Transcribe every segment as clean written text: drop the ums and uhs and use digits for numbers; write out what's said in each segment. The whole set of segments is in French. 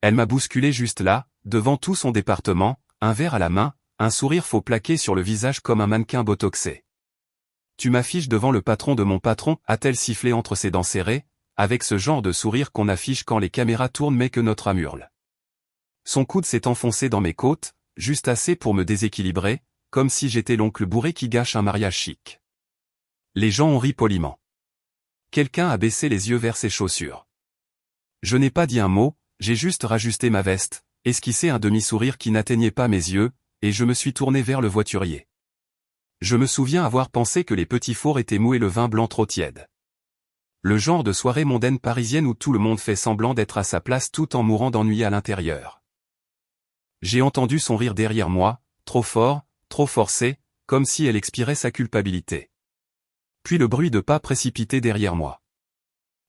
Elle m'a bousculé juste là, devant tout son département, un verre à la main, un sourire faux plaqué sur le visage comme un mannequin botoxé. Tu m'affiches devant le patron de mon patron, a-t-elle sifflé entre ses dents serrées, avec ce genre de sourire qu'on affiche quand les caméras tournent mais que notre âme hurle. Son coude s'est enfoncé dans mes côtes, juste assez pour me déséquilibrer, comme si j'étais l'oncle bourré qui gâche un mariage chic. Les gens ont ri poliment. Quelqu'un a baissé les yeux vers ses chaussures. Je n'ai pas dit un mot, j'ai juste rajusté ma veste, esquissé un demi-sourire qui n'atteignait pas mes yeux, et je me suis tourné vers le voiturier. Je me souviens avoir pensé que les petits fours étaient mous et le vin blanc trop tiède. Le genre de soirée mondaine parisienne où tout le monde fait semblant d'être à sa place tout en mourant d'ennui à l'intérieur. J'ai entendu son rire derrière moi, trop fort, trop forcé, comme si elle expirait sa culpabilité. Puis le bruit de pas précipités derrière moi.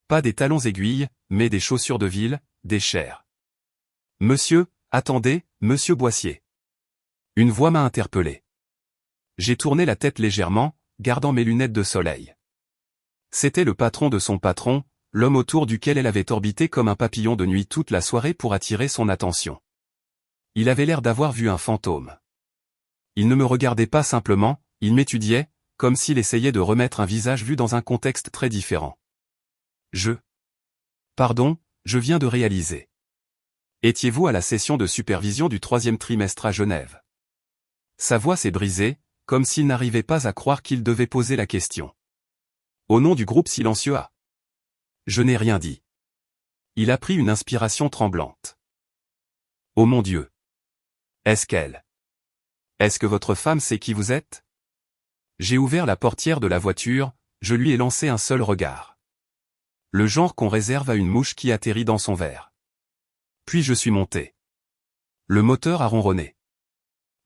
Pas des talons aiguilles, mais des chaussures de ville, des chairs. « Monsieur, attendez, monsieur Boissier. » Une voix m'a interpellé. J'ai tourné la tête légèrement, gardant mes lunettes de soleil. C'était le patron de son patron, l'homme autour duquel elle avait orbité comme un papillon de nuit toute la soirée pour attirer son attention. Il avait l'air d'avoir vu un fantôme. Il ne me regardait pas simplement, il m'étudiait, comme s'il essayait de remettre un visage vu dans un contexte très différent. Pardon, je viens de réaliser. Étiez-vous à la session de supervision du 3e trimestre à Genève? Sa voix s'est brisée, comme s'il n'arrivait pas à croire qu'il devait poser la question. Au nom du groupe silencieux A. Je n'ai rien dit. Il a pris une inspiration tremblante. Oh mon Dieu! Est-ce que votre femme sait qui vous êtes? J'ai ouvert la portière de la voiture, je lui ai lancé un seul regard. Le genre qu'on réserve à une mouche qui atterrit dans son verre. Puis je suis monté. Le moteur a ronronné.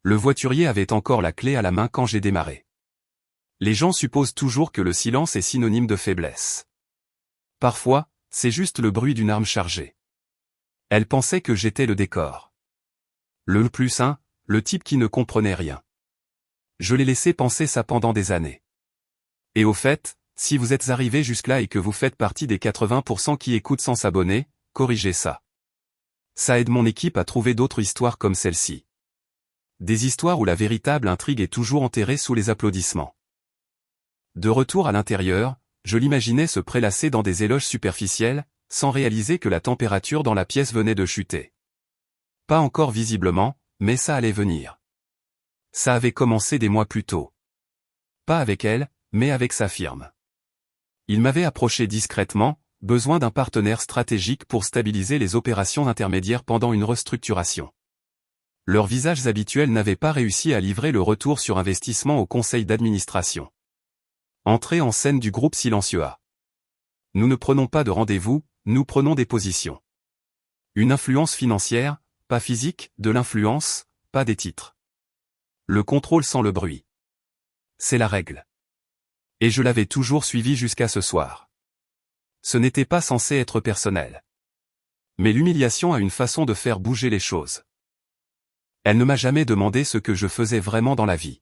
Le voiturier avait encore la clé à la main quand j'ai démarré. Les gens supposent toujours que le silence est synonyme de faiblesse. Parfois, c'est juste le bruit d'une arme chargée. Elle pensait que j'étais le décor. Le +1, le type qui ne comprenait rien. Je l'ai laissé penser ça pendant des années. Et au fait, si vous êtes arrivé jusque-là et que vous faites partie des 80% qui écoutent sans s'abonner, corrigez ça. Ça aide mon équipe à trouver d'autres histoires comme celle-ci. Des histoires où la véritable intrigue est toujours enterrée sous les applaudissements. De retour à l'intérieur, je l'imaginais se prélasser dans des éloges superficiels, sans réaliser que la température dans la pièce venait de chuter. Pas encore visiblement, mais ça allait venir. Ça avait commencé des mois plus tôt. Pas avec elle, mais avec sa firme. Il m'avait approché discrètement, besoin d'un partenaire stratégique pour stabiliser les opérations intermédiaires pendant une restructuration. Leurs visages habituels n'avaient pas réussi à livrer le retour sur investissement au conseil d'administration. Entrée en scène du groupe silencieux A. Nous ne prenons pas de rendez-vous, nous prenons des positions. Une influence financière, pas physique, de l'influence, pas des titres. Le contrôle sans le bruit. C'est la règle. Et je l'avais toujours suivi jusqu'à ce soir. Ce n'était pas censé être personnel. Mais l'humiliation a une façon de faire bouger les choses. Elle ne m'a jamais demandé ce que je faisais vraiment dans la vie.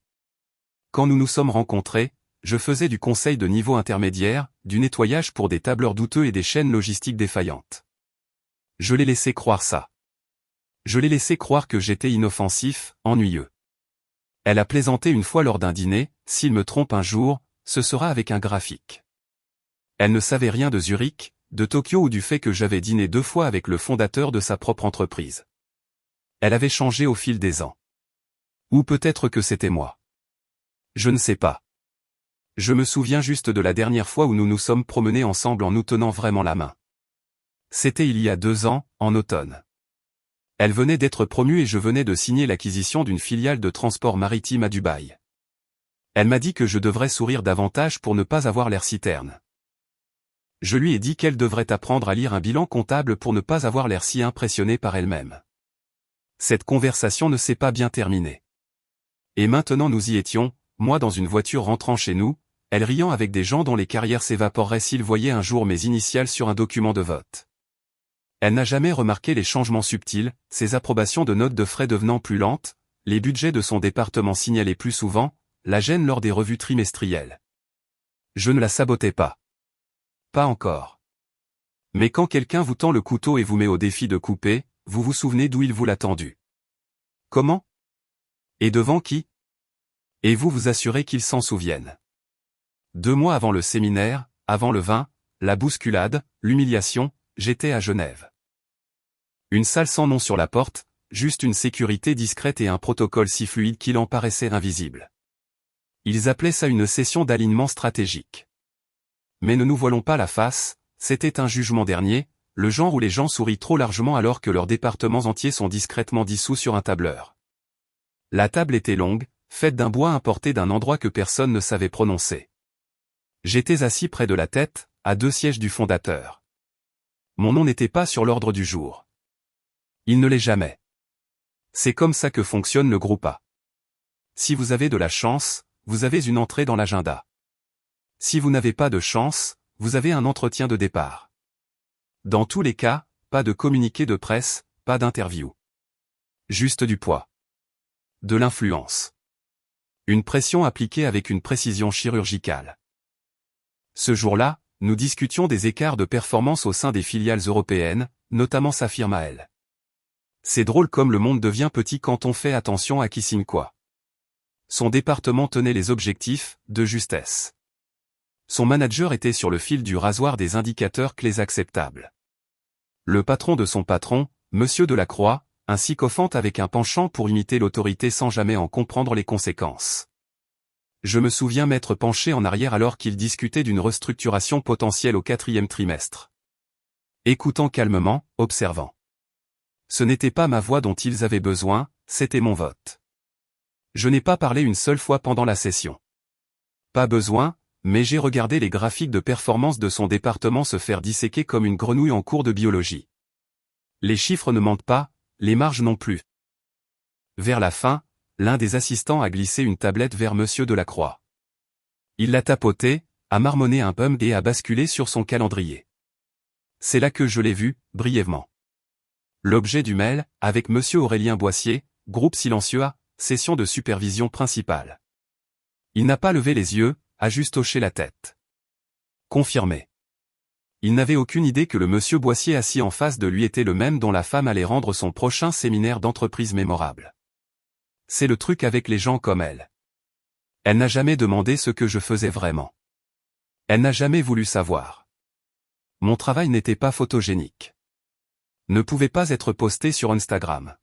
Quand nous nous sommes rencontrés, je faisais du conseil de niveau intermédiaire, du nettoyage pour des tableurs douteux et des chaînes logistiques défaillantes. Je l'ai laissé croire ça. Je l'ai laissé croire que j'étais inoffensif, ennuyeux. Elle a plaisanté une fois lors d'un dîner, s'il me trompe un jour, ce sera avec un graphique. Elle ne savait rien de Zurich, de Tokyo ou du fait que j'avais dîné 2 fois avec le fondateur de sa propre entreprise. Elle avait changé au fil des ans. Ou peut-être que c'était moi. Je ne sais pas. Je me souviens juste de la dernière fois où nous nous sommes promenés ensemble en nous tenant vraiment la main. C'était il y a 2 ans, en automne. Elle venait d'être promue et je venais de signer l'acquisition d'une filiale de transport maritime à Dubaï. Elle m'a dit que je devrais sourire davantage pour ne pas avoir l'air si terne. Je lui ai dit qu'elle devrait apprendre à lire un bilan comptable pour ne pas avoir l'air si impressionnée par elle-même. Cette conversation ne s'est pas bien terminée. Et maintenant nous y étions, moi dans une voiture rentrant chez nous, elle riant avec des gens dont les carrières s'évaporeraient s'ils voyaient un jour mes initiales sur un document de vote. Elle n'a jamais remarqué les changements subtils, ses approbations de notes de frais devenant plus lentes, les budgets de son département signalés plus souvent, la gêne lors des revues trimestrielles. Je ne la sabotais pas. Pas encore. Mais quand quelqu'un vous tend le couteau et vous met au défi de couper, vous vous souvenez d'où il vous l'a tendu? Comment? Et devant qui? Et vous vous assurez qu'ils s'en souviennent. 2 mois avant le séminaire, avant le vin, la bousculade, l'humiliation, j'étais à Genève. Une salle sans nom sur la porte, juste une sécurité discrète et un protocole si fluide qu'il en paraissait invisible. Ils appelaient ça une session d'alignement stratégique. Mais ne nous voilons pas la face, c'était un jugement dernier, le genre où les gens sourient trop largement alors que leurs départements entiers sont discrètement dissous sur un tableur. La table était longue, faite d'un bois importé d'un endroit que personne ne savait prononcer. J'étais assis près de la tête, à 2 sièges du fondateur. Mon nom n'était pas sur l'ordre du jour. Il ne l'est jamais. C'est comme ça que fonctionne le groupe A. Si vous avez de la chance, vous avez une entrée dans l'agenda. Si vous n'avez pas de chance, vous avez un entretien de départ. Dans tous les cas, pas de communiqué de presse, pas d'interview. Juste du poids. De l'influence. Une pression appliquée avec une précision chirurgicale. Ce jour-là, nous discutions des écarts de performance au sein des filiales européennes, notamment sa firme à elle. C'est drôle comme le monde devient petit quand on fait attention à qui signe quoi. Son département tenait les objectifs, de justesse. Son manager était sur le fil du rasoir des indicateurs clés acceptables. Le patron de son patron, Monsieur Delacroix, un sycophante avec un penchant pour imiter l'autorité sans jamais en comprendre les conséquences. Je me souviens m'être penché en arrière alors qu'il discutait d'une restructuration potentielle au 4e trimestre. Écoutant calmement, observant. Ce n'était pas ma voix dont ils avaient besoin, c'était mon vote. Je n'ai pas parlé une seule fois pendant la session. Pas besoin, mais j'ai regardé les graphiques de performance de son département se faire disséquer comme une grenouille en cours de biologie. Les chiffres ne mentent pas, les marges non plus. Vers la fin, l'un des assistants a glissé une tablette vers Monsieur Delacroix. Il l'a tapoté, a marmonné un bum et a basculé sur son calendrier. C'est là que je l'ai vu, brièvement. L'objet du mail, avec Monsieur Aurélien Boissier, groupe silencieux A, session de supervision principale. Il n'a pas levé les yeux, a juste hoché la tête. Confirmé. Il n'avait aucune idée que le Monsieur Boissier assis en face de lui était le même dont la femme allait rendre son prochain séminaire d'entreprise mémorable. C'est le truc avec les gens comme elle. Elle n'a jamais demandé ce que je faisais vraiment. Elle n'a jamais voulu savoir. Mon travail n'était pas photogénique. Ne pouvait pas être posté sur Instagram.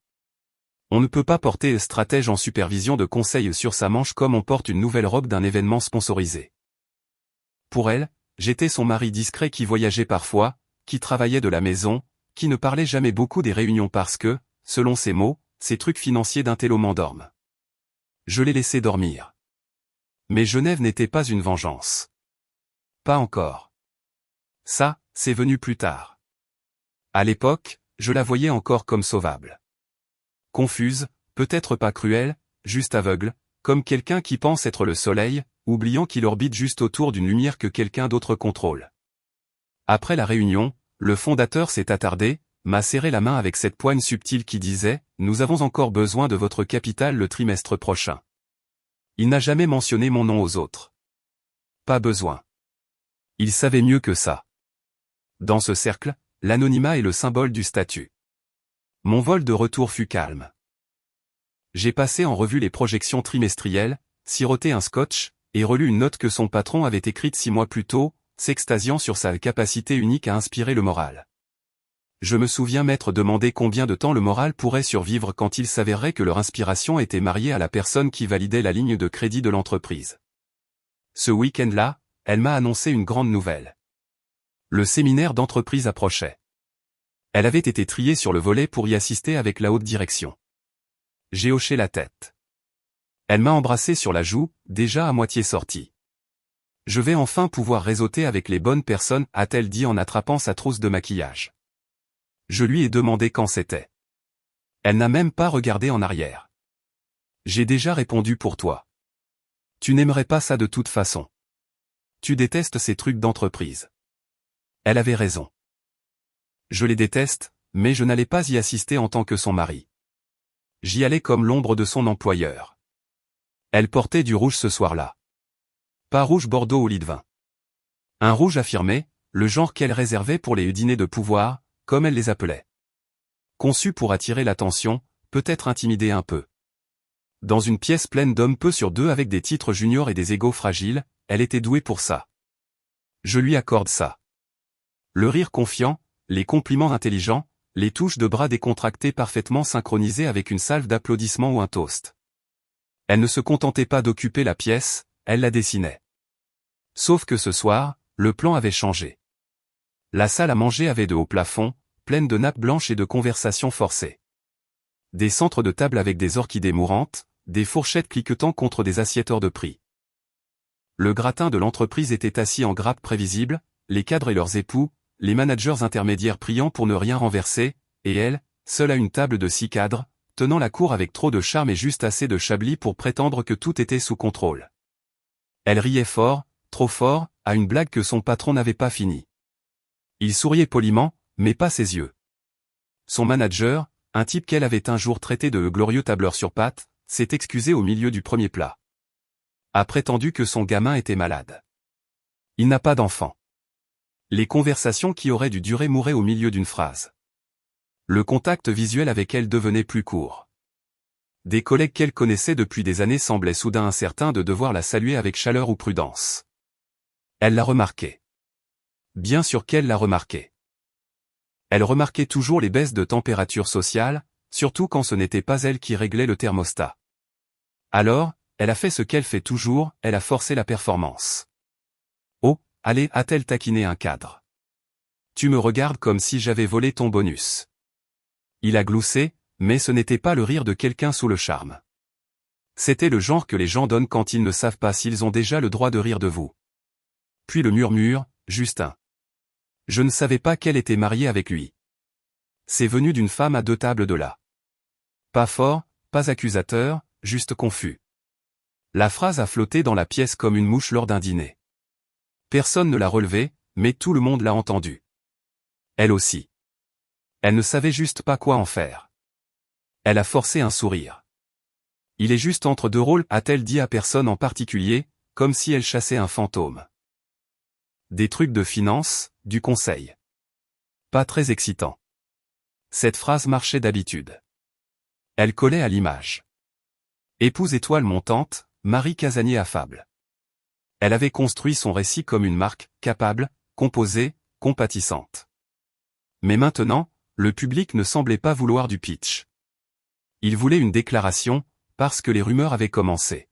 On ne peut pas porter stratège en supervision de conseil sur sa manche comme on porte une nouvelle robe d'un événement sponsorisé. Pour elle, j'étais son mari discret qui voyageait parfois, qui travaillait de la maison, qui ne parlait jamais beaucoup des réunions parce que, selon ses mots, ces trucs financiers d'un télo m'endorment. Je l'ai laissé dormir. Mais Genève n'était pas une vengeance. Pas encore. Ça, c'est venu plus tard. À l'époque, je la voyais encore comme sauvable. Confuse, peut-être pas cruelle, juste aveugle, comme quelqu'un qui pense être le soleil, oubliant qu'il orbite juste autour d'une lumière que quelqu'un d'autre contrôle. Après la réunion, le fondateur s'est attardé, m'a serré la main avec cette poigne subtile qui disait « Nous avons encore besoin de votre capital le trimestre prochain ». Il n'a jamais mentionné mon nom aux autres. Pas besoin. Il savait mieux que ça. Dans ce cercle, l'anonymat est le symbole du statut. Mon vol de retour fut calme. J'ai passé en revue les projections trimestrielles, siroté un scotch, et relu une note que son patron avait écrite 6 mois plus tôt, s'extasiant sur sa capacité unique à inspirer le moral. Je me souviens m'être demandé combien de temps le moral pourrait survivre quand il s'avérerait que leur inspiration était mariée à la personne qui validait la ligne de crédit de l'entreprise. Ce week-end-là, elle m'a annoncé une grande nouvelle. Le séminaire d'entreprise approchait. Elle avait été triée sur le volet pour y assister avec la haute direction. J'ai hoché la tête. Elle m'a embrassé sur la joue, déjà à moitié sortie. Je vais enfin pouvoir réseauter avec les bonnes personnes, a-t-elle dit en attrapant sa trousse de maquillage. Je lui ai demandé quand c'était. Elle n'a même pas regardé en arrière. J'ai déjà répondu pour toi. Tu n'aimerais pas ça de toute façon. Tu détestes ces trucs d'entreprise. Elle avait raison. Je les déteste, mais je n'allais pas y assister en tant que son mari. J'y allais comme l'ombre de son employeur. Elle portait du rouge ce soir-là. Pas rouge Bordeaux au lit de vin. Un rouge affirmé, le genre qu'elle réservait pour les dîners de pouvoir, comme elle les appelait. conçue pour attirer l'attention, peut-être intimider un peu. Dans une pièce pleine d'hommes peu sur deux avec des titres juniors et des égos fragiles, elle était douée pour ça. Je lui accorde ça. Le rire confiant, les compliments intelligents, les touches de bras décontractées parfaitement synchronisées avec une salve d'applaudissements ou un toast. Elle ne se contentait pas d'occuper la pièce, elle la dessinait. Sauf que ce soir, le plan avait changé. La salle à manger avait de hauts plafonds, pleine de nappes blanches et de conversations forcées. Des centres de table avec des orchidées mourantes, des fourchettes cliquetant contre des assiettes hors de prix. Le gratin de l'entreprise était assis en grappe prévisible, les cadres et leurs époux, les managers intermédiaires priant pour ne rien renverser, et elle, seule à une table de 6 cadres, tenant la cour avec trop de charme et juste assez de chablis pour prétendre que tout était sous contrôle. Elle riait fort, trop fort, à une blague que son patron n'avait pas finie. Il souriait poliment, mais pas ses yeux. Son manager, un type qu'elle avait un jour traité de glorieux tableur sur pattes, s'est excusé au milieu du premier plat. A prétendu que son gamin était malade. Il n'a pas d'enfant. Les conversations qui auraient dû durer mouraient au milieu d'une phrase. Le contact visuel avec elle devenait plus court. Des collègues qu'elle connaissait depuis des années semblaient soudain incertains de devoir la saluer avec chaleur ou prudence. Elle la remarquait. Bien sûr qu'elle la remarquait. Elle remarquait toujours les baisses de température sociale, surtout quand ce n'était pas elle qui réglait le thermostat. Alors, elle a fait ce qu'elle fait toujours, elle a forcé la performance. Oh, allez, a-t-elle taquiné un cadre. Tu me regardes comme si j'avais volé ton bonus. Il a gloussé, mais ce n'était pas le rire de quelqu'un sous le charme. C'était le genre que les gens donnent quand ils ne savent pas s'ils ont déjà le droit de rire de vous. Puis le murmure, Justin. Je ne savais pas qu'elle était mariée avec lui. C'est venu d'une femme à 2 tables de là. Pas fort, pas accusateur, juste confus. La phrase a flotté dans la pièce comme une mouche lors d'un dîner. Personne ne l'a relevée, mais tout le monde l'a entendue. Elle aussi. Elle ne savait juste pas quoi en faire. Elle a forcé un sourire. Il est juste entre 2 rôles, a-t-elle dit à personne en particulier, comme si elle chassait un fantôme. Des trucs de finance, du conseil. Pas très excitant. Cette phrase marchait d'habitude. Elle collait à l'image. Épouse étoile montante, Marie Casanier affable. Elle avait construit son récit comme une marque, capable, composée, compatissante. Mais maintenant, le public ne semblait pas vouloir du pitch. Il voulait une déclaration, parce que les rumeurs avaient commencé.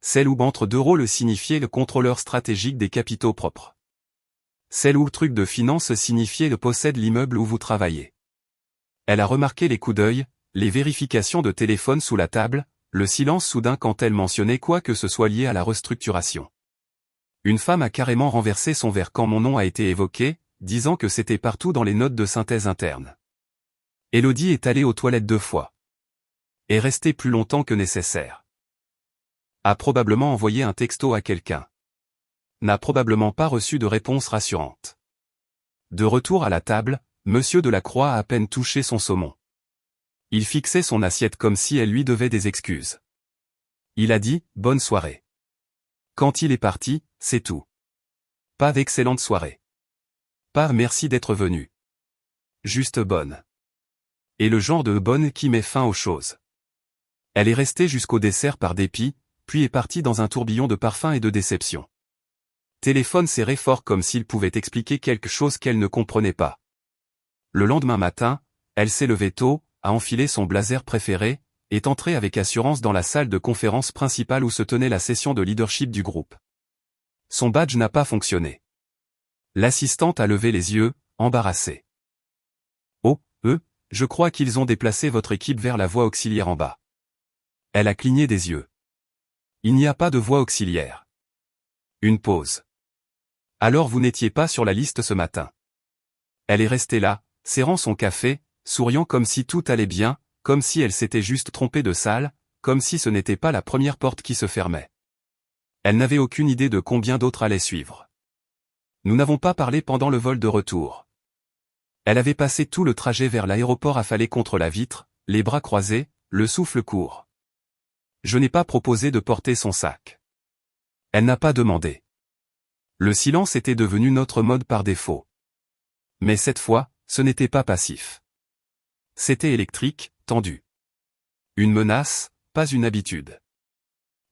Celle où entre 2 rôles signifiait le contrôleur stratégique des capitaux propres. Celle où truc de finance signifiait le possède l'immeuble où vous travaillez. Elle a remarqué les coups d'œil, les vérifications de téléphone sous la table, le silence soudain quand elle mentionnait quoi que ce soit lié à la restructuration. Une femme a carrément renversé son verre quand mon nom a été évoqué, disant que c'était partout dans les notes de synthèse interne. Élodie est allée aux toilettes 2 fois. Est restée plus longtemps que nécessaire. A probablement envoyé un texto à quelqu'un. N'a probablement pas reçu de réponse rassurante. De retour à la table, Monsieur Delacroix a à peine touché son saumon. Il fixait son assiette comme si elle lui devait des excuses. Il a dit « Bonne soirée ». Quand il est parti, c'est tout. Pas d'excellente soirée. Pas merci d'être venu. Juste bonne. Et le genre de bonne qui met fin aux choses. Elle est restée jusqu'au dessert par dépit, puis est partie dans un tourbillon de parfums et de déception. Téléphone serré fort comme s'il pouvait expliquer quelque chose qu'elle ne comprenait pas. Le lendemain matin, elle s'est levée tôt, a enfilé son blazer préféré, est entrée avec assurance dans la salle de conférence principale où se tenait la session de leadership du groupe. Son badge n'a pas fonctionné. L'assistante a levé les yeux, embarrassée. Oh, je crois qu'ils ont déplacé votre équipe vers la voie auxiliaire en bas. Elle a cligné des yeux. Il n'y a pas de voie auxiliaire. Une pause. Alors vous n'étiez pas sur la liste ce matin. Elle est restée là, serrant son café, souriant comme si tout allait bien, comme si elle s'était juste trompée de salle, comme si ce n'était pas la première porte qui se fermait. Elle n'avait aucune idée de combien d'autres allaient suivre. Nous n'avons pas parlé pendant le vol de retour. Elle avait passé tout le trajet vers l'aéroport affalée contre la vitre, les bras croisés, le souffle court. Je n'ai pas proposé de porter son sac. Elle n'a pas demandé. Le silence était devenu notre mode par défaut. Mais cette fois, ce n'était pas passif. C'était électrique, tendu. Une menace, pas une habitude.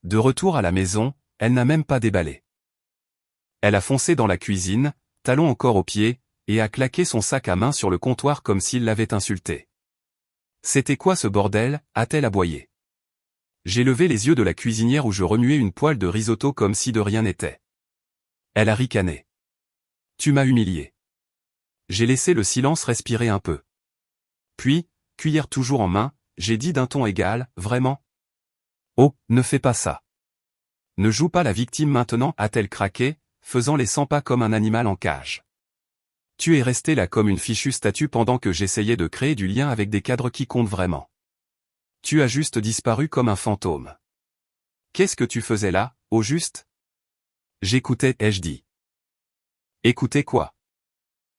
De retour à la maison, elle n'a même pas déballé. Elle a foncé dans la cuisine, talons encore aux pieds, et a claqué son sac à main sur le comptoir comme s'il l'avait insulté. C'était quoi ce bordel, a-t-elle aboyé. J'ai levé les yeux de la cuisinière où je remuais une poêle de risotto comme si de rien n'était. Elle a ricané. Tu m'as humilié. J'ai laissé le silence respirer un peu. Puis, cuillère toujours en main, j'ai dit d'un ton égal, vraiment? Oh, ne fais pas ça. Ne joue pas la victime maintenant, a-t-elle craqué, faisant les 100 pas comme un animal en cage. Tu es resté là comme une fichue statue pendant que j'essayais de créer du lien avec des cadres qui comptent vraiment. Tu as juste disparu comme un fantôme. Qu'est-ce que tu faisais là, au juste? J'écoutais, ai-je dit. Écoutez quoi?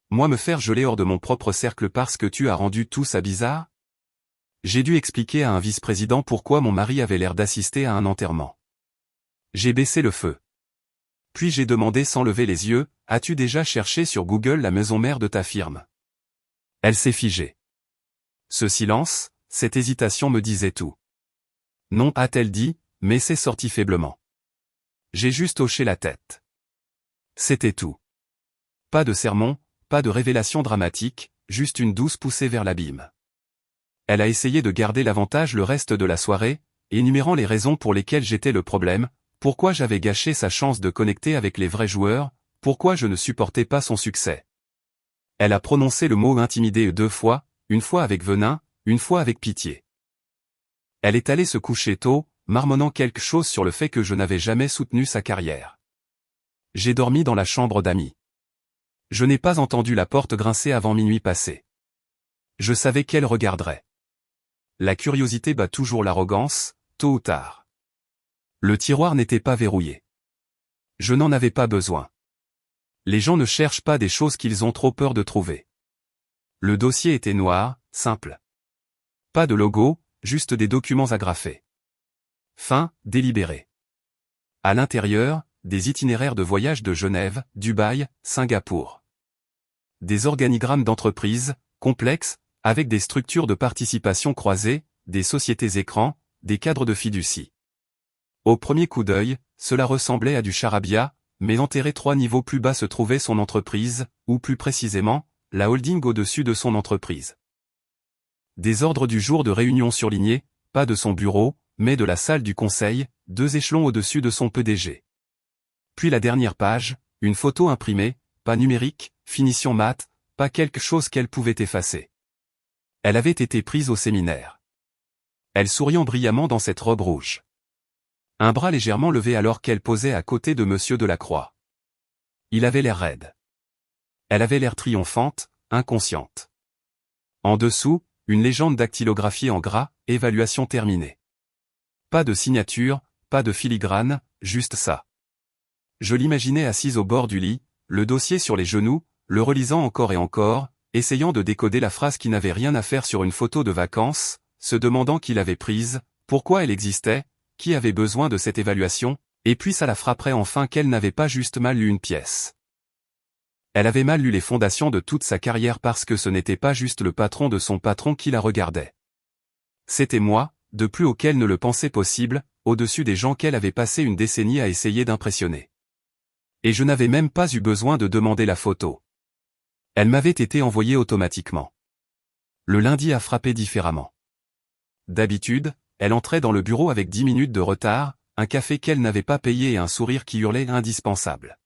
Moi me faire geler hors de mon propre cercle parce que tu as rendu tout ça bizarre? J'ai dû expliquer à un vice-président pourquoi mon mari avait l'air d'assister à un enterrement. J'ai baissé le feu. Puis j'ai demandé sans lever les yeux, as-tu déjà cherché sur Google la maison mère de ta firme? Elle s'est figée. Ce silence, cette hésitation me disait tout. Non, a-t-elle dit, mais c'est sorti faiblement. J'ai juste hoché la tête. C'était tout. Pas de sermon, pas de révélation dramatique, juste une douce poussée vers l'abîme. Elle a essayé de garder l'avantage le reste de la soirée, énumérant les raisons pour lesquelles j'étais le problème, pourquoi j'avais gâché sa chance de connecter avec les vrais joueurs, pourquoi je ne supportais pas son succès. Elle a prononcé le mot intimidé 2 fois, une fois avec venin, une fois avec pitié. Elle est allée se coucher tôt, marmonnant quelque chose sur le fait que je n'avais jamais soutenu sa carrière. J'ai dormi dans la chambre d'amis. Je n'ai pas entendu la porte grincer avant minuit passé. Je savais qu'elle regarderait. La curiosité bat toujours l'arrogance, tôt ou tard. Le tiroir n'était pas verrouillé. Je n'en avais pas besoin. Les gens ne cherchent pas des choses qu'ils ont trop peur de trouver. Le dossier était noir, simple. Pas de logo, juste des documents agrafés. Fin, délibéré. À l'intérieur, des itinéraires de voyage de Genève, Dubaï, Singapour. Des organigrammes d'entreprises, complexes, avec des structures de participation croisées, des sociétés écrans, des cadres de fiducie. Au premier coup d'œil, cela ressemblait à du charabia, mais enterré 3 niveaux plus bas se trouvait son entreprise, ou plus précisément, la holding au-dessus de son entreprise. Des ordres du jour de réunion surlignés, pas de son bureau, mais de la salle du conseil, 2 échelons au-dessus de son PDG. Puis la dernière page, une photo imprimée, pas numérique, finition mat, pas quelque chose qu'elle pouvait effacer. Elle avait été prise au séminaire. Elle souriant brillamment dans cette robe rouge. Un bras légèrement levé alors qu'elle posait à côté de Monsieur Delacroix. Il avait l'air raide. Elle avait l'air triomphante, inconsciente. En dessous, une légende dactylographiée en gras, évaluation terminée. Pas de signature, pas de filigrane, juste ça. Je l'imaginais assise au bord du lit, le dossier sur les genoux, le relisant encore et encore, essayant de décoder la phrase qui n'avait rien à faire sur une photo de vacances, se demandant qui l'avait prise, pourquoi elle existait, qui avait besoin de cette évaluation, et puis ça la frapperait enfin qu'elle n'avait pas juste mal lu une pièce. Elle avait mal lu les fondations de toute sa carrière parce que ce n'était pas juste le patron de son patron qui la regardait. C'était moi, de plus haut qu'elle ne le pensait possible, au-dessus des gens qu'elle avait passé une décennie à essayer d'impressionner. Et je n'avais même pas eu besoin de demander la photo. Elle m'avait été envoyée automatiquement. Le lundi a frappé différemment. D'habitude, elle entrait dans le bureau avec 10 minutes de retard, un café qu'elle n'avait pas payé et un sourire qui hurlait indispensable.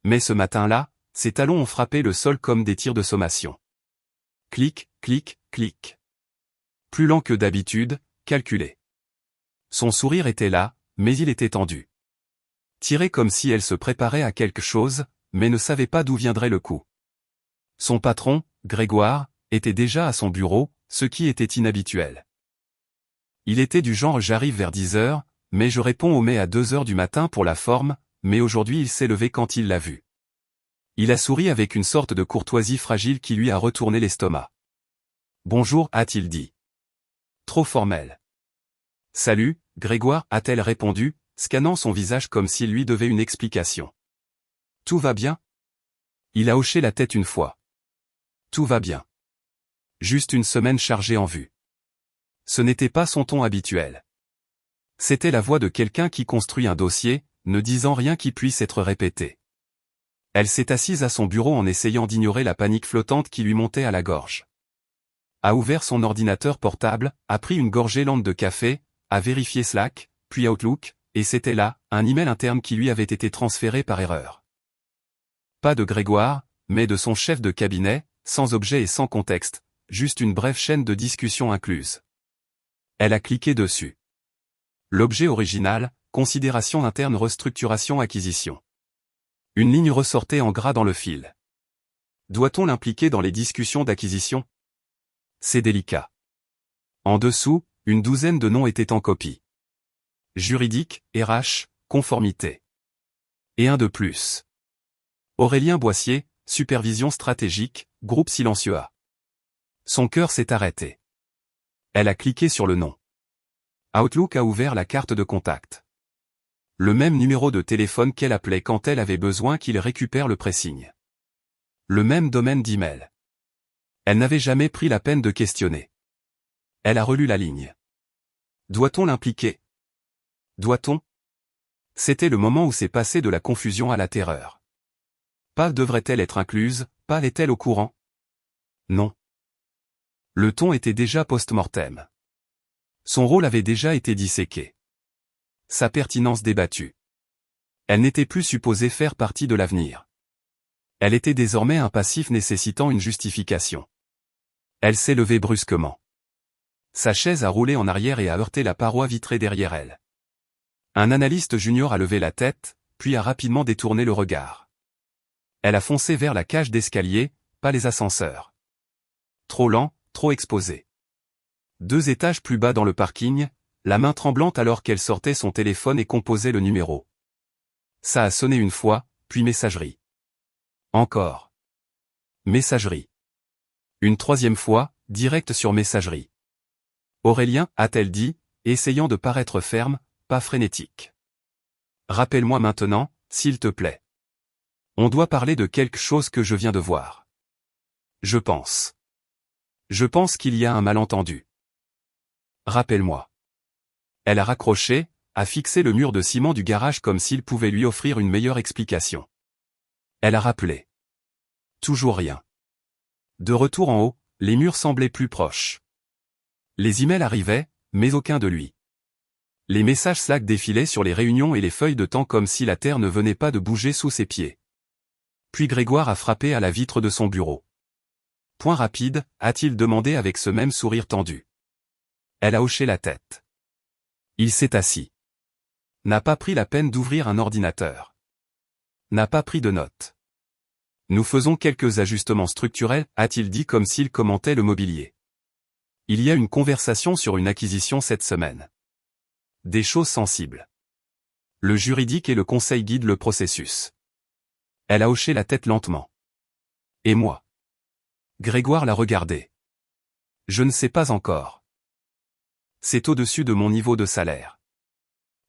Mais ce matin-là, ses talons ont frappé le sol comme des tirs de sommation. Clic, clic, clic. Plus lent que d'habitude, calculé. Son sourire était là, mais il était tendu. Tiré comme si elle se préparait à quelque chose, mais ne savait pas d'où viendrait le coup. Son patron, Grégoire, était déjà à son bureau, ce qui était inhabituel. Il était du genre j'arrive vers 10 heures, mais je réponds au mail à 2 heures du matin pour la forme, mais aujourd'hui il s'est levé quand il l'a vu. Il a souri avec une sorte de courtoisie fragile qui lui a retourné l'estomac. Bonjour, a-t-il dit. Trop formel. Salut, Grégoire, a-t-elle répondu, scannant son visage comme s'il lui devait une explication. Tout va bien? Il a hoché la tête une fois. Tout va bien. Juste une semaine chargée en vue. Ce n'était pas son ton habituel. C'était la voix de quelqu'un qui construit un dossier, ne disant rien qui puisse être répété. Elle s'est assise à son bureau en essayant d'ignorer la panique flottante qui lui montait à la gorge. A ouvert son ordinateur portable, a pris une gorgée lente de café, a vérifié Slack, puis Outlook, et c'était là, un email interne qui lui avait été transféré par erreur. Pas de Grégoire, mais de son chef de cabinet, sans objet et sans contexte, juste une brève chaîne de discussion incluse. Elle a cliqué dessus. L'objet original, considération interne restructuration acquisition. Une ligne ressortait en gras dans le fil. Doit-on l'impliquer dans les discussions d'acquisition? C'est délicat. En dessous, une douzaine de noms étaient en copie. Juridique, RH, conformité. Et un de plus. Aurélien Boissier, supervision stratégique, groupe silencieux A. Son cœur s'est arrêté. Elle a cliqué sur le nom. Outlook a ouvert la carte de contact. Le même numéro de téléphone qu'elle appelait quand elle avait besoin qu'il récupère le pressing. Le même domaine d'email. Elle n'avait jamais pris la peine de questionner. Elle a relu la ligne. Doit-on l'impliquer? Doit-on? C'était le moment où s'est passé de la confusion à la terreur. Pas devrait-elle être incluse, pas est-elle au courant? Non. Le ton était déjà post-mortem. Son rôle avait déjà été disséqué. Sa pertinence débattue. Elle n'était plus supposée faire partie de l'avenir. Elle était désormais un passif nécessitant une justification. Elle s'est levée brusquement. Sa chaise a roulé en arrière et a heurté la paroi vitrée derrière elle. Un analyste junior a levé la tête, puis a rapidement détourné le regard. Elle a foncé vers la cage d'escalier, pas les ascenseurs. Trop lent, trop exposé. 2 étages plus bas dans le parking, la main tremblante alors qu'elle sortait son téléphone et composait le numéro. Ça a sonné une fois, puis messagerie. Encore. Messagerie. Une 3e fois, direct sur messagerie. Aurélien, a-t-elle dit, essayant de paraître ferme, pas frénétique. Rappelle-moi maintenant, s'il te plaît. On doit parler de quelque chose que je viens de voir. Je pense qu'il y a un malentendu. Rappelle-moi. Elle a raccroché, a fixé le mur de ciment du garage comme s'il pouvait lui offrir une meilleure explication. Elle a rappelé. Toujours rien. De retour en haut, les murs semblaient plus proches. Les emails arrivaient, mais aucun de lui. Les messages Slack défilaient sur les réunions et les feuilles de temps comme si la terre ne venait pas de bouger sous ses pieds. Puis Grégoire a frappé à la vitre de son bureau. Point rapide, a-t-il demandé avec ce même sourire tendu. Elle a hoché la tête. Il s'est assis. N'a pas pris la peine d'ouvrir un ordinateur. N'a pas pris de notes. Nous faisons quelques ajustements structurels, a-t-il dit comme s'il commentait le mobilier. Il y a une conversation sur une acquisition cette semaine. Des choses sensibles. Le juridique et le conseil guident le processus. Elle a hoché la tête lentement. Et moi? Grégoire l'a regardé. Je ne sais pas encore. C'est au-dessus de mon niveau de salaire.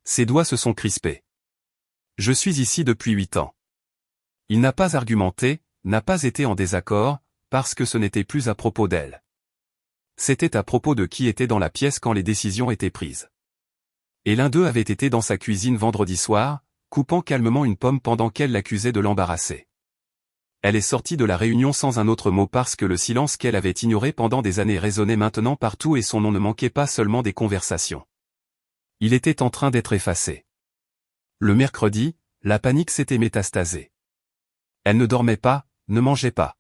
Ses doigts se sont crispés. Je suis ici depuis 8 ans. Il n'a pas argumenté, n'a pas été en désaccord, parce que ce n'était plus à propos d'elle. C'était à propos de qui était dans la pièce quand les décisions étaient prises. Et l'un d'eux avait été dans sa cuisine vendredi soir, coupant calmement une pomme pendant qu'elle l'accusait de l'embarrasser. Elle est sortie de la réunion sans un autre mot parce que le silence qu'elle avait ignoré pendant des années résonnait maintenant partout et son nom ne manquait pas seulement des conversations. Il était en train d'être effacé. Le mercredi, la panique s'était métastasée. Elle ne dormait pas, ne mangeait pas.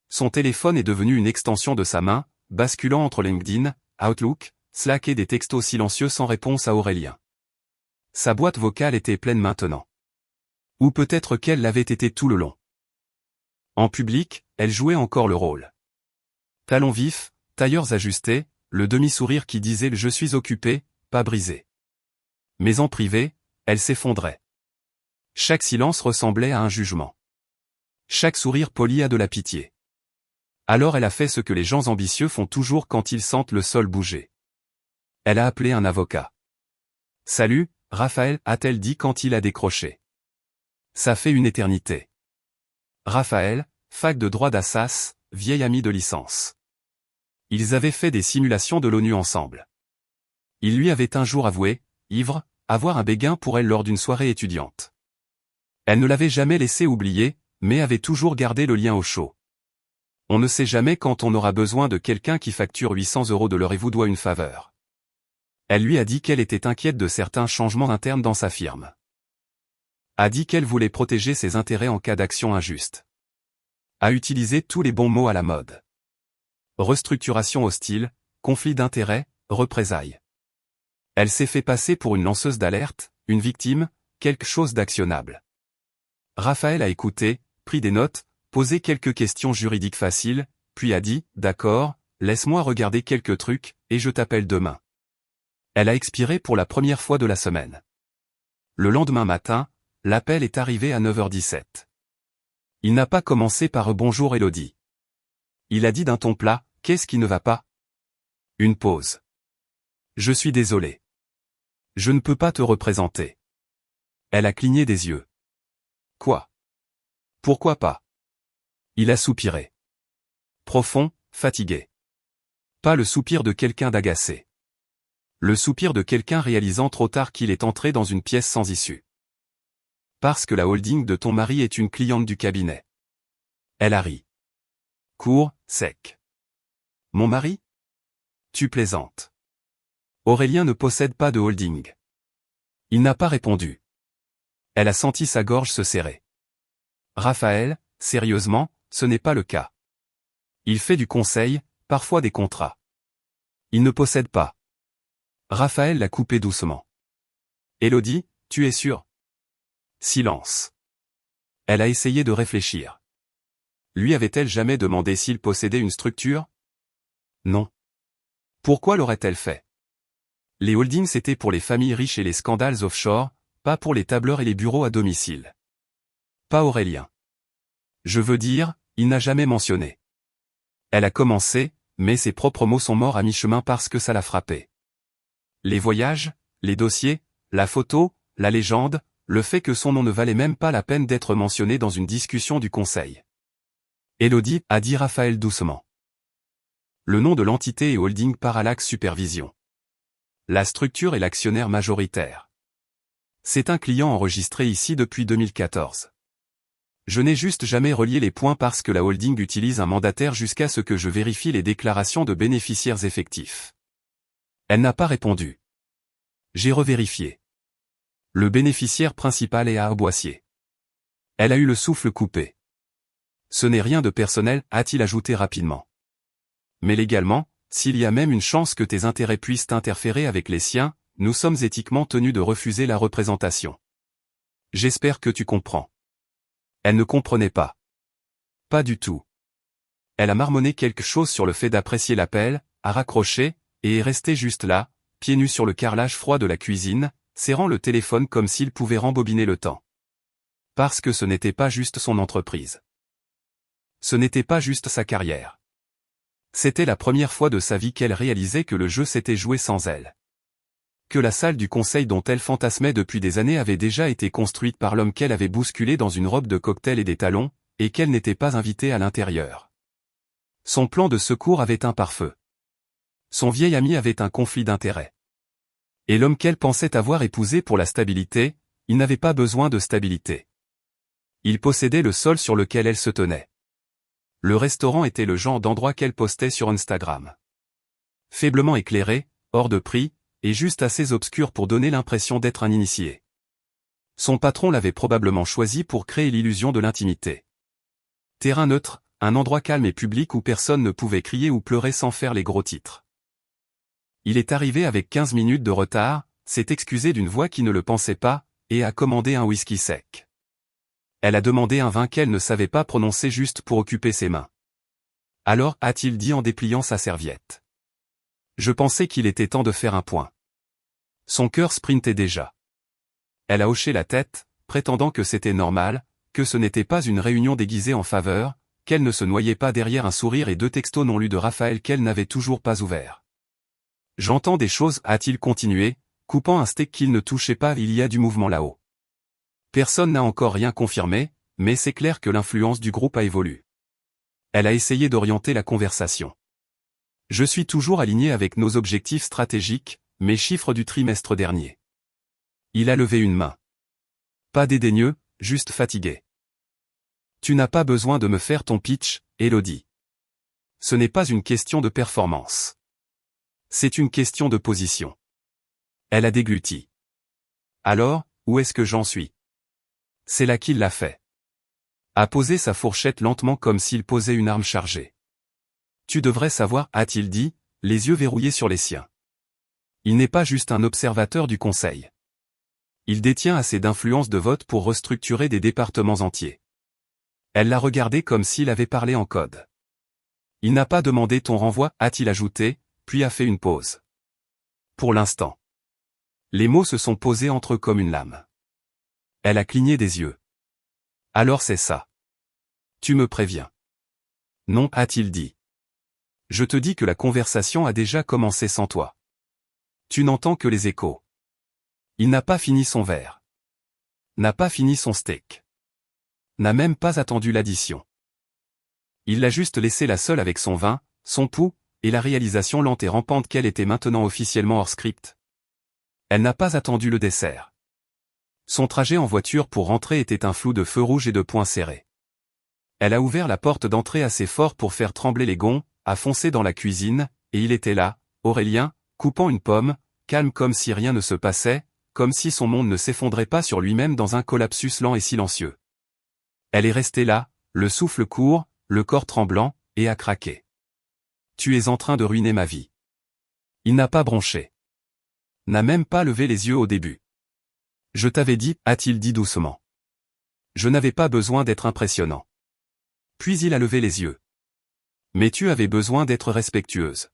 Son téléphone est devenu une extension de sa main, basculant entre LinkedIn, Outlook, Slack et des textos silencieux sans réponse à Aurélien. Sa boîte vocale était pleine maintenant. Ou peut-être qu'elle l'avait été tout le long. En public, elle jouait encore le rôle. Talons vifs, tailleurs ajustés, le demi-sourire qui disait « je suis occupé », pas brisé. Mais en privé, elle s'effondrait. Chaque silence ressemblait à un jugement. Chaque sourire poli à de la pitié. Alors elle a fait ce que les gens ambitieux font toujours quand ils sentent le sol bouger. Elle a appelé un avocat. « Salut, Raphaël », a-t-elle dit quand il a décroché. Ça fait une éternité. Raphaël, fac de droit d'Assas, vieil ami de licence. Ils avaient fait des simulations de l'ONU ensemble. Il lui avait un jour avoué, ivre, avoir un béguin pour elle lors d'une soirée étudiante. Elle ne l'avait jamais laissé oublier, mais avait toujours gardé le lien au chaud. On ne sait jamais quand on aura besoin de quelqu'un qui facture 800 € de l'heure et vous doit une faveur. Elle lui a dit qu'elle était inquiète de certains changements internes dans sa firme. A dit qu'elle voulait protéger ses intérêts en cas d'action injuste. A utilisé tous les bons mots à la mode. Restructuration hostile, conflit d'intérêts, représailles. Elle s'est fait passer pour une lanceuse d'alerte, une victime, quelque chose d'actionnable. Raphaël a écouté, pris des notes, posé quelques questions juridiques faciles, puis a dit « D'accord, laisse-moi regarder quelques trucs, et je t'appelle demain ». Elle a expiré pour la première fois de la semaine. Le lendemain matin, l'appel est arrivé à 9h17. Il n'a pas commencé par « Bonjour Élodie ». Il a dit d'un ton plat « Qu'est-ce qui ne va pas ?» Une pause. « Je suis désolé. Je ne peux pas te représenter. » Elle a cligné des yeux. « Quoi ? Pourquoi pas ?» Il a soupiré. Profond, fatigué. Pas le soupir de quelqu'un d'agacé. Le soupir de quelqu'un réalisant trop tard qu'il est entré dans une pièce sans issue. Parce que la holding de ton mari est une cliente du cabinet. Elle a ri. Court, sec. Mon mari ? Tu plaisantes. Aurélien ne possède pas de holding. Il n'a pas répondu. Elle a senti sa gorge se serrer. Raphaël, sérieusement, ce n'est pas le cas. Il fait du conseil, parfois des contrats. Il ne possède pas. Raphaël l'a coupé doucement. Élodie, tu es sûre ? Silence. Elle a essayé de réfléchir. Lui avait-elle jamais demandé s'il possédait une structure ? Non. Pourquoi l'aurait-elle fait ? Les holdings étaient pour les familles riches et les scandales offshore, pas pour les tableurs et les bureaux à domicile. Pas Aurélien. Je veux dire, il n'a jamais mentionné. Elle a commencé, mais ses propres mots sont morts à mi-chemin parce que ça l'a frappé. Les voyages, les dossiers, la photo, la légende, le fait que son nom ne valait même pas la peine d'être mentionné dans une discussion du conseil. Élodie, a dit Raphaël doucement. Le nom de l'entité est Holding Parallax Supervision. La structure est l'actionnaire majoritaire. C'est un client enregistré ici depuis 2014. Je n'ai juste jamais relié les points parce que la holding utilise un mandataire jusqu'à ce que je vérifie les déclarations de bénéficiaires effectifs. Elle n'a pas répondu. J'ai revérifié. Le bénéficiaire principal est à Arboissier. Elle a eu le souffle coupé. Ce n'est rien de personnel, a-t-il ajouté rapidement. Mais légalement, s'il y a même une chance que tes intérêts puissent interférer avec les siens, nous sommes éthiquement tenus de refuser la représentation. J'espère que tu comprends. Elle ne comprenait pas. Pas du tout. Elle a marmonné quelque chose sur le fait d'apprécier l'appel, a raccroché, et est restée juste là, pieds nus sur le carrelage froid de la cuisine, serrant le téléphone comme s'il pouvait rembobiner le temps. Parce que ce n'était pas juste son entreprise. Ce n'était pas juste sa carrière. C'était la première fois de sa vie qu'elle réalisait que le jeu s'était joué sans elle. Que la salle du conseil dont elle fantasmait depuis des années avait déjà été construite par l'homme qu'elle avait bousculé dans une robe de cocktail et des talons, et qu'elle n'était pas invitée à l'intérieur. Son plan de secours avait un pare-feu. Son vieil ami avait un conflit d'intérêts. Et l'homme qu'elle pensait avoir épousé pour la stabilité, il n'avait pas besoin de stabilité. Il possédait le sol sur lequel elle se tenait. Le restaurant était le genre d'endroit qu'elle postait sur Instagram. Faiblement éclairé, hors de prix, et juste assez obscur pour donner l'impression d'être un initié. Son patron l'avait probablement choisi pour créer l'illusion de l'intimité. Terrain neutre, un endroit calme et public où personne ne pouvait crier ou pleurer sans faire les gros titres. Il est arrivé avec 15 minutes de retard, s'est excusé d'une voix qui ne le pensait pas, et a commandé un whisky sec. Elle a demandé un vin qu'elle ne savait pas prononcer juste pour occuper ses mains. Alors, a-t-il dit en dépliant sa serviette. Je pensais qu'il était temps de faire un point. Son cœur sprintait déjà. Elle a hoché la tête, prétendant que c'était normal, que ce n'était pas une réunion déguisée en faveur, qu'elle ne se noyait pas derrière un sourire et 2 textos non lus de Raphaël qu'elle n'avait toujours pas ouverts. J'entends des choses, a-t-il continué, coupant un steak qu'il ne touchait pas. Il y a du mouvement là-haut. Personne n'a encore rien confirmé, mais c'est clair que l'influence du groupe a évolué. Elle a essayé d'orienter la conversation. Je suis toujours aligné avec nos objectifs stratégiques, mes chiffres du trimestre dernier. Il a levé une main. Pas dédaigneux, juste fatigué. Tu n'as pas besoin de me faire ton pitch, Elodie. Ce n'est pas une question de performance. C'est une question de position. Elle a dégluti. Alors, où est-ce que j'en suis? C'est là qu'il l'a fait. A posé sa fourchette lentement comme s'il posait une arme chargée. Tu devrais savoir, a-t-il dit, les yeux verrouillés sur les siens. Il n'est pas juste un observateur du conseil. Il détient assez d'influence de vote pour restructurer des départements entiers. Elle l'a regardé comme s'il avait parlé en code. Il n'a pas demandé ton renvoi, a-t-il ajouté, puis a fait une pause. Pour l'instant. Les mots se sont posés entre eux comme une lame. Elle a cligné des yeux. Alors c'est ça. Tu me préviens. Non, a-t-il dit. Je te dis que la conversation a déjà commencé sans toi. Tu n'entends que les échos. Il n'a pas fini son verre. N'a pas fini son steak. N'a même pas attendu l'addition. Il l'a juste laissé la seule avec son vin, son pouls, et la réalisation lente et rampante qu'elle était maintenant officiellement hors script. Elle n'a pas attendu le dessert. Son trajet en voiture pour rentrer était un flou de feux rouges et de poings serrés. Elle a ouvert la porte d'entrée assez fort pour faire trembler les gonds, a foncé dans la cuisine, et il était là, Aurélien, coupant une pomme, calme comme si rien ne se passait, comme si son monde ne s'effondrait pas sur lui-même dans un collapsus lent et silencieux. Elle est restée là, le souffle court, le corps tremblant, et a craqué. Tu es en train de ruiner ma vie. Il n'a pas bronché. N'a même pas levé les yeux au début. Je t'avais dit, a-t-il dit doucement. Je n'avais pas besoin d'être impressionnant. Puis il a levé les yeux. Mais tu avais besoin d'être respectueuse.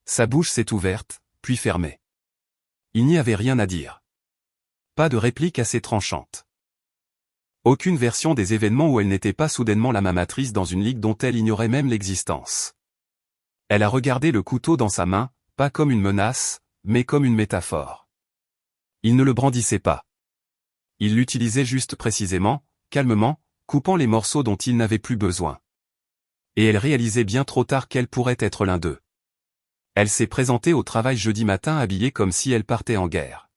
Sa bouche s'est ouverte, puis fermée. Il n'y avait rien à dire. Pas de réplique assez tranchante. Aucune version des événements où elle n'était pas soudainement la mamatrice dans une ligue dont elle ignorait même l'existence. Elle a regardé le couteau dans sa main, pas comme une menace, mais comme une métaphore. Il ne le brandissait pas. Il l'utilisait juste précisément, calmement, coupant les morceaux dont il n'avait plus besoin. Et elle réalisait bien trop tard qu'elle pourrait être l'un d'eux. Elle s'est présentée au travail jeudi matin habillée comme si elle partait en guerre.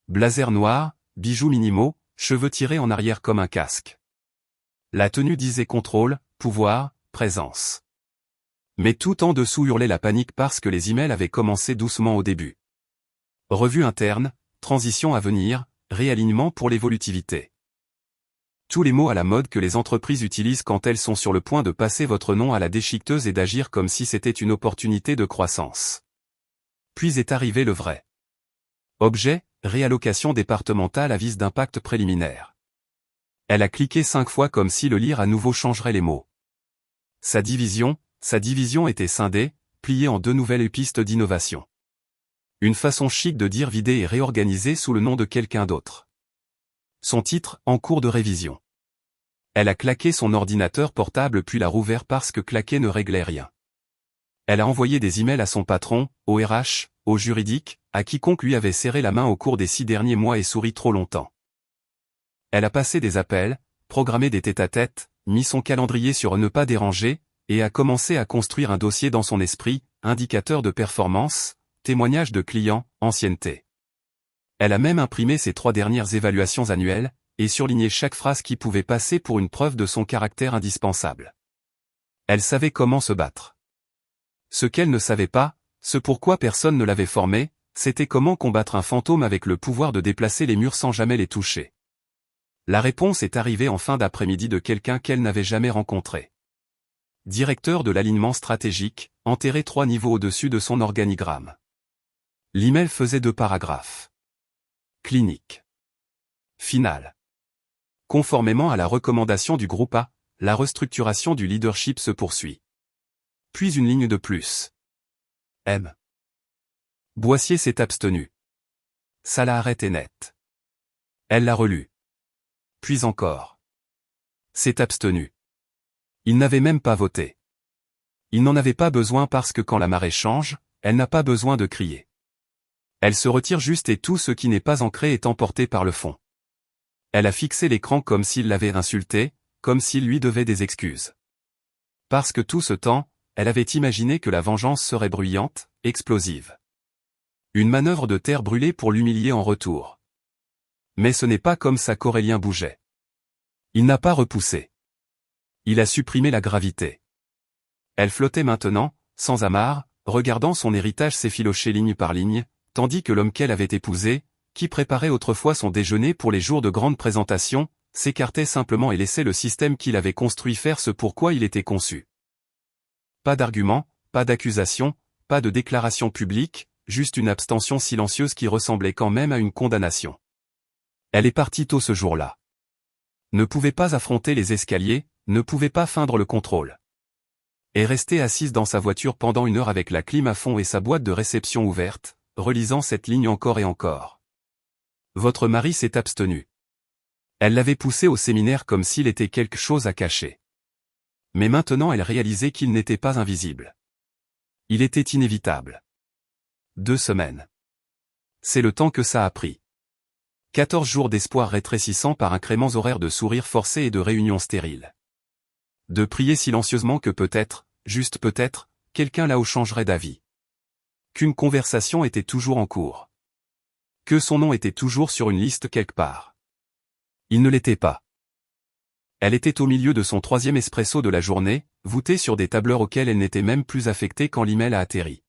Blazer noir, bijoux minimaux, cheveux tirés en arrière comme un casque. La tenue disait contrôle, pouvoir, présence. Mais tout en dessous hurlait la panique parce que les emails avaient commencé doucement au début. Revue interne, transition à venir, réalignement pour l'évolutivité. Tous les mots à la mode que les entreprises utilisent quand elles sont sur le point de passer votre nom à la déchiqueteuse et d'agir comme si c'était une opportunité de croissance. Puis est arrivé le vrai. Objet, réallocation départementale à vise d'impact préliminaire. Elle a cliqué 5 fois comme si le lire à nouveau changerait les mots. Sa division était scindée, pliée en 2 nouvelles pistes d'innovation. Une façon chic de dire vider et réorganiser sous le nom de quelqu'un d'autre. Son titre, en cours de révision. Elle a claqué son ordinateur portable puis l'a rouvert parce que claquer ne réglait rien. Elle a envoyé des emails à son patron, au RH, au juridique, à quiconque lui avait serré la main au cours des 6 derniers mois et souri trop longtemps. Elle a passé des appels, programmé des tête-à-tête, mis son calendrier sur ne pas déranger, et a commencé à construire un dossier dans son esprit, indicateur de performance, témoignage de clients, ancienneté. Elle a même imprimé ses 3 dernières évaluations annuelles, et surligné chaque phrase qui pouvait passer pour une preuve de son caractère indispensable. Elle savait comment se battre. Ce qu'elle ne savait pas, ce pourquoi personne ne l'avait formée, c'était comment combattre un fantôme avec le pouvoir de déplacer les murs sans jamais les toucher. La réponse est arrivée en fin d'après-midi de quelqu'un qu'elle n'avait jamais rencontré. Directeur de l'alignement stratégique, enterré 3 niveaux au-dessus de son organigramme. L'email faisait 2 paragraphes. Clinique. Finale. Conformément à la recommandation du groupe A, la restructuration du leadership se poursuit. Puis une ligne de plus. M. Boissier s'est abstenu. Ça l'a arrêté net. Elle l'a relu. Puis encore. S'est abstenu. Il n'avait même pas voté. Il n'en avait pas besoin parce que quand la marée change, elle n'a pas besoin de crier. Elle se retire juste et tout ce qui n'est pas ancré est emporté par le fond. Elle a fixé l'écran comme s'il l'avait insulté, comme s'il lui devait des excuses. Parce que tout ce temps, elle avait imaginé que la vengeance serait bruyante, explosive. Une manœuvre de terre brûlée pour l'humilier en retour. Mais ce n'est pas comme ça qu'Aurélien bougeait. Il n'a pas repoussé. Il a supprimé la gravité. Elle flottait maintenant, sans amarre, regardant son héritage s'effilocher ligne par ligne, tandis que l'homme qu'elle avait épousé, qui préparait autrefois son déjeuner pour les jours de grande présentation, s'écartait simplement et laissait le système qu'il avait construit faire ce pourquoi il était conçu. Pas d'argument, pas d'accusation, pas de déclaration publique, juste une abstention silencieuse qui ressemblait quand même à une condamnation. Elle est partie tôt ce jour-là. Ne pouvait pas affronter les escaliers, ne pouvait pas feindre le contrôle. Et rester assise dans sa voiture pendant 1 heure avec la clim à fond et sa boîte de réception ouverte, relisant cette ligne encore et encore. Votre mari s'est abstenu. Elle l'avait poussé au séminaire comme s'il était quelque chose à cacher. Mais maintenant elle réalisait qu'il n'était pas invisible. Il était inévitable. 2 semaines. C'est le temps que ça a pris. 14 jours d'espoir rétrécissant par incréments horaires de sourires forcés et de réunions stériles. De prier silencieusement que peut-être, juste peut-être, quelqu'un là-haut changerait d'avis. Qu'une conversation était toujours en cours. Que son nom était toujours sur une liste quelque part. Il ne l'était pas. Elle était au milieu de son 3e espresso de la journée, voûtée sur des tableurs auxquels elle n'était même plus affectée quand l'email a atterri.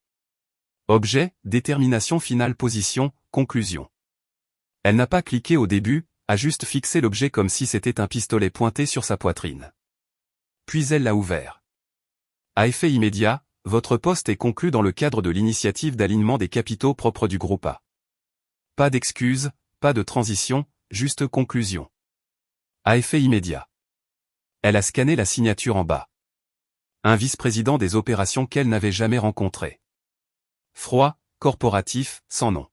Objet, détermination finale position, conclusion. Elle n'a pas cliqué au début, a juste fixé l'objet comme si c'était un pistolet pointé sur sa poitrine. Puis elle l'a ouvert. À effet immédiat, votre poste est conclu dans le cadre de l'initiative d'alignement des capitaux propres du groupe A. Pas d'excuses, pas de transition, juste conclusion. À effet immédiat. Elle a scanné la signature en bas. Un vice-président des opérations qu'elle n'avait jamais rencontré. Froid, corporatif, sans nom.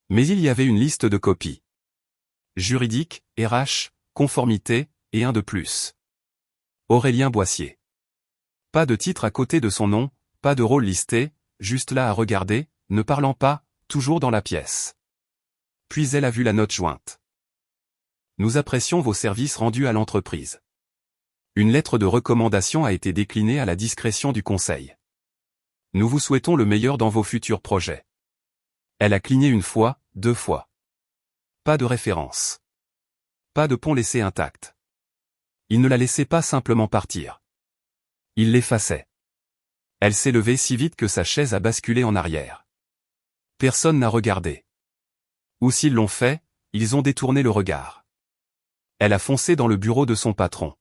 Mais il y avait une liste de copies. Juridique, RH, conformité, et un de plus. Aurélien Boissier. Pas de titre à côté de son nom, pas de rôle listé, juste là à regarder, ne parlant pas, toujours dans la pièce. Puis elle a vu la note jointe. Nous apprécions vos services rendus à l'entreprise. Une lettre de recommandation a été déclinée à la discrétion du conseil. Nous vous souhaitons le meilleur dans vos futurs projets. Elle a cligné 1 fois, 2 fois. Pas de référence. Pas de pont laissé intact. Il ne la laissait pas simplement partir. Il l'effaçait. Elle s'est levée si vite que sa chaise a basculé en arrière. Personne n'a regardé. Ou s'ils l'ont fait, ils ont détourné le regard. Elle a foncé dans le bureau de son patron.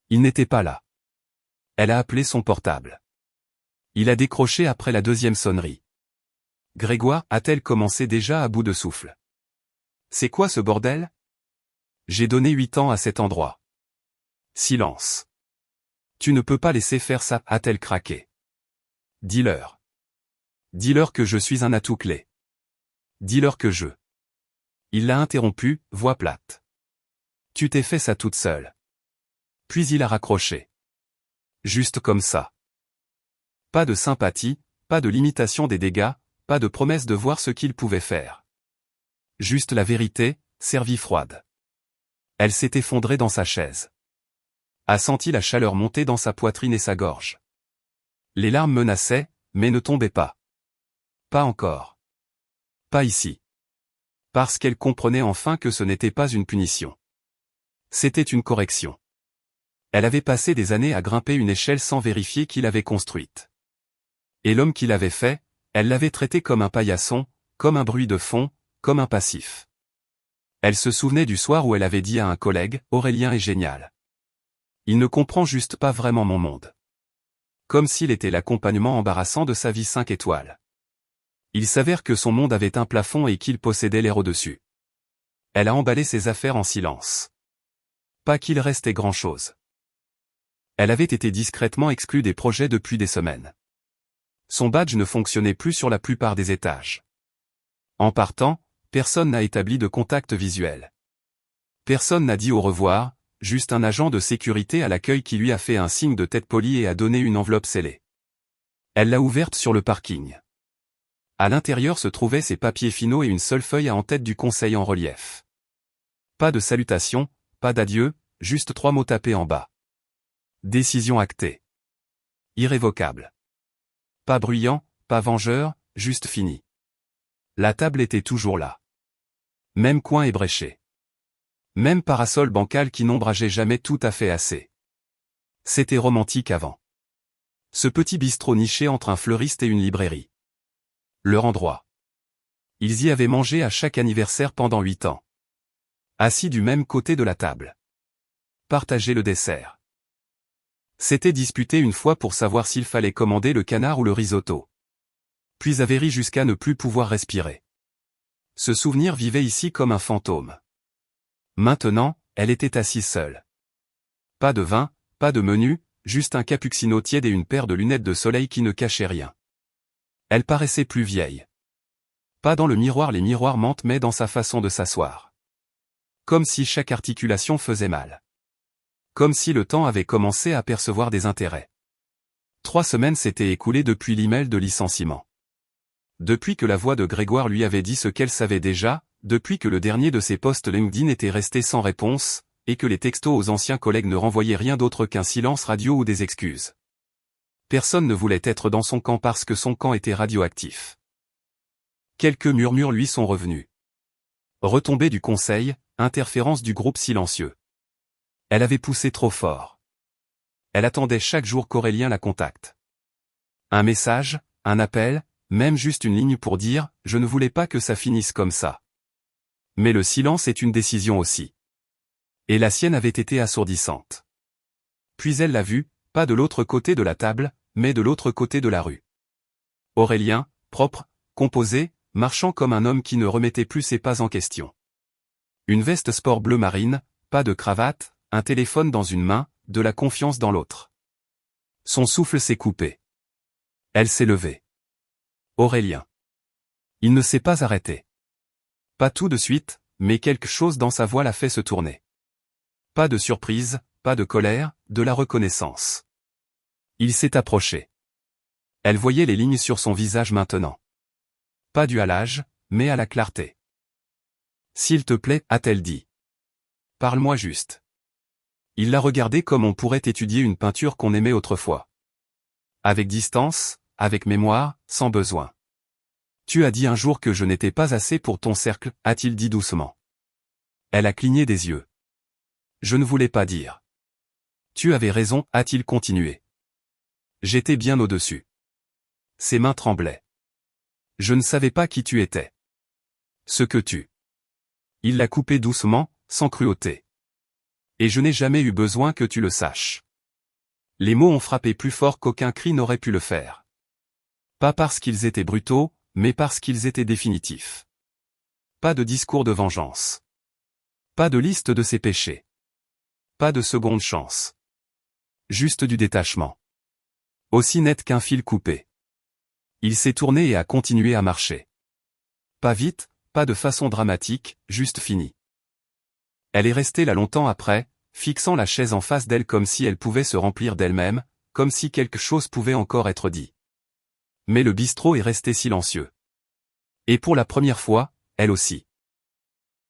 Il n'était pas là. Elle a appelé son portable. Il a décroché après la 2e sonnerie. Grégoire, a-t-elle commencé déjà à bout de souffle? C'est quoi ce bordel? J'ai donné 8 ans à cet endroit. Silence. Tu ne peux pas laisser faire ça, a-t-elle craqué. Dis-leur. Dis-leur que je suis un atout clé. Dis-leur que je. Il l'a interrompu, voix plate. Tu t'es fait ça toute seule. Puis il a raccroché. Juste comme ça. Pas de sympathie, pas de limitation des dégâts, pas de promesse de voir ce qu'il pouvait faire. Juste la vérité, servie froide. Elle s'est effondrée dans sa chaise. A senti la chaleur monter dans sa poitrine et sa gorge. Les larmes menaçaient, mais ne tombaient pas. Pas encore. Pas ici. Parce qu'elle comprenait enfin que ce n'était pas une punition. C'était une correction. Elle avait passé des années à grimper une échelle sans vérifier qui l'avait construite. Et l'homme qui l'avait fait, elle l'avait traité comme un paillasson, comme un bruit de fond, comme un passif. Elle se souvenait du soir où elle avait dit à un collègue, Aurélien est génial. Il ne comprend juste pas vraiment mon monde. Comme s'il était l'accompagnement embarrassant de sa vie 5 étoiles. Il s'avère que son monde avait un plafond et qu'il possédait l'air au-dessus. Elle a emballé ses affaires en silence. Pas qu'il restait grand-chose. Elle avait été discrètement exclue des projets depuis des semaines. Son badge ne fonctionnait plus sur la plupart des étages. En partant, personne n'a établi de contact visuel. Personne n'a dit au revoir, juste un agent de sécurité à l'accueil qui lui a fait un signe de tête polie et a donné une enveloppe scellée. Elle l'a ouverte sur le parking. À l'intérieur se trouvaient ses papiers finaux et une seule feuille à en-tête du conseil en relief. Pas de salutation, pas d'adieu, juste 3 mots tapés en bas. Décision actée. irrévocable. Pas bruyant, pas vengeur, juste fini. La table était toujours là. Même coin ébréché. Même parasol bancal qui n'ombrageait jamais tout à fait assez. C'était romantique avant. Ce petit bistrot niché entre un fleuriste et une librairie. Leur endroit. Ils y avaient mangé à chaque anniversaire pendant 8 ans. Assis du même côté de la table. Partager le dessert. S'étaient disputés une fois pour savoir s'il fallait commander le canard ou le risotto. Puis avaient ri jusqu'à ne plus pouvoir respirer. Ce souvenir vivait ici comme un fantôme. Maintenant, elle était assise seule. Pas de vin, pas de menu, juste un cappuccino tiède et une paire de lunettes de soleil qui ne cachaient rien. Elle paraissait plus vieille. Pas dans le miroir, les miroirs mentent, mais dans sa façon de s'asseoir. Comme si chaque articulation faisait mal. Comme si le temps avait commencé à percevoir des intérêts. 3 semaines s'étaient écoulées depuis l'email de licenciement. Depuis que la voix de Grégoire lui avait dit ce qu'elle savait déjà, depuis que le dernier de ses posts LinkedIn était resté sans réponse, et que les textos aux anciens collègues ne renvoyaient rien d'autre qu'un silence radio ou des excuses. Personne ne voulait être dans son camp parce que son camp était radioactif. Quelques murmures lui sont revenus. Retombée du conseil, interférence du groupe silencieux. Elle avait poussé trop fort. Elle attendait chaque jour qu'Aurélien la contacte. Un message, un appel, même juste une ligne pour dire « Je ne voulais pas que ça finisse comme ça ». Mais le silence est une décision aussi. Et la sienne avait été assourdissante. Puis elle l'a vu, pas de l'autre côté de la table, mais de l'autre côté de la rue. Aurélien, propre, composé, marchant comme un homme qui ne remettait plus ses pas en question. Une veste sport bleu marine, pas de cravate, un téléphone dans une main, de la confiance dans l'autre. Son souffle s'est coupé. Elle s'est levée. Aurélien. Il ne s'est pas arrêté. Pas tout de suite, mais quelque chose dans sa voix l'a fait se tourner. Pas de surprise, pas de colère, de la reconnaissance. Il s'est approché. Elle voyait les lignes sur son visage maintenant. Pas dû à l'âge, mais à la clarté. S'il te plaît, a-t-elle dit. Parle-moi juste. Il l'a regardée comme on pourrait étudier une peinture qu'on aimait autrefois. Avec distance, avec mémoire, sans besoin. Tu as dit un jour que je n'étais pas assez pour ton cercle, a-t-il dit doucement. Elle a cligné des yeux. Je ne voulais pas dire. Tu avais raison, a-t-il continué. J'étais bien au-dessus. Ses mains tremblaient. Je ne savais pas qui tu étais. Ce que tu. Il l'a coupé doucement, sans cruauté. Et je n'ai jamais eu besoin que tu le saches. Les mots ont frappé plus fort qu'aucun cri n'aurait pu le faire. Pas parce qu'ils étaient brutaux, mais parce qu'ils étaient définitifs. Pas de discours de vengeance. Pas de liste de ses péchés. Pas de seconde chance. Juste du détachement. Aussi net qu'un fil coupé. Il s'est tourné et a continué à marcher. Pas vite, pas de façon dramatique, juste fini. Elle est restée là longtemps après, fixant la chaise en face d'elle comme si elle pouvait se remplir d'elle-même, comme si quelque chose pouvait encore être dit. Mais le bistrot est resté silencieux. Et pour la première fois, elle aussi.